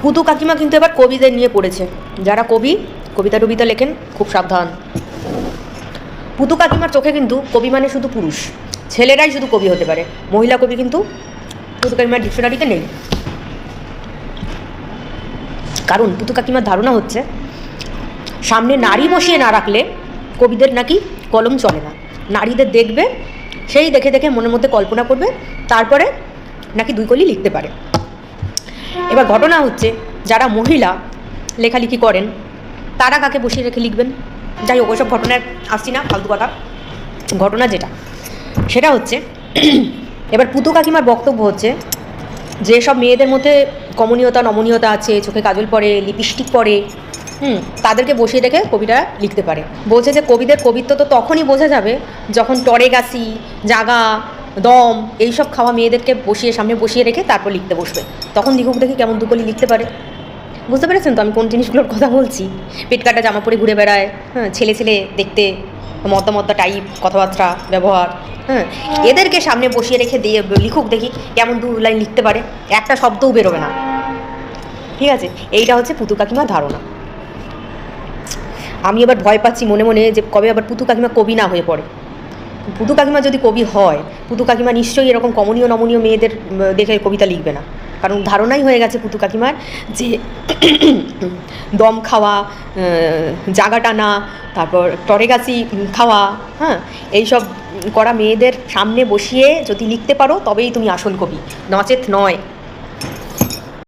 পুতু কাকিমা কিন্তু এবার কবিদের নিয়ে পড়েছে। যারা কবি, কবিতা টবিতা লেখেন, খুব সাবধান। পুতু কাকিমার চোখে কিন্তু কবি মানে শুধু পুরুষ, ছেলেরাই শুধু কবি হতে পারে, মহিলা কবি কিন্তু পুতু কাকিমার ডিকশনারিতে নেই। কারণ পুতু কাকিমার ধারণা হচ্ছে সামনে নারী বসিয়ে না রাখলে কবিদের নাকি কলম চলে না। নারীদের দেখবে, সেই দেখে দেখে মনের মধ্যে কল্পনা করবে, তারপরে নাকি দুই কলি লিখতে পারে। এবার ঘটনা হচ্ছে যারা মহিলা লেখালেখি করেন তারা কাকে বসিয়ে রেখে লিখবেন? যাই হোক, ওইসব ঘটনায় আসছি না, ফালতু কথা। ঘটনা যেটা সেটা হচ্ছে এবার পুতু কাকিমার বক্তব্য হচ্ছে যেসব মেয়েদের মধ্যে কমনীয়তা নমনীয়তা আছে, চোখে কাজল পরে, লিপস্টিক পরে, তাদেরকে বসিয়ে রেখে কবিরা লিখতে পারে। বলছে যে কবিদের কবিত্ব তো তখনই বোঝা যাবে যখন টরেগাছি, জাগা, দম এইসব খাওয়া মেয়েদেরকে সামনে বসিয়ে রেখে তারপর লিখতে বসবে, তখন লিখুক দেখি কেমন দুকলি লিখতে পারে। বুঝতে পেরেছেন তো আমি কোন জিনিসগুলোর কথা বলছি? পেট কাটা জামা পরে ঘুরে বেড়ায়, ছেলে ছেলে দেখতে, মদ্দা মদ্দা টাইপ কথাবার্তা ব্যবহার, এদেরকে সামনে বসিয়ে রেখে দিয়ে লিখুক দেখি কেমন দু লাইন লিখতে পারে, একটা শব্দও বেরোবে না। ঠিক আছে, এইটা হচ্ছে পুতু কাকিমার ধারণা। আমি এবার ভয় পাচ্ছি মনে মনে যে কবে আবার পুতু কাকিমা কবি না হয়ে পড়ে। পুতু কাকিমা যদি কবি হয়, পুতু কাকিমা নিশ্চয়ই এরকম কমনীয় নমনীয় মেয়েদের দেখে কবিতা লিখবে না। কারণ ধারণাই হয়ে গেছে পুতু কাকিমার যে দম খাওয়া, জাগা টানা, তারপর টরেগাছি খাওয়া, এইসব করা মেয়েদের সামনে বসিয়ে যদি লিখতে পারো তবেই তুমি আসল কবি, নচেত নয়।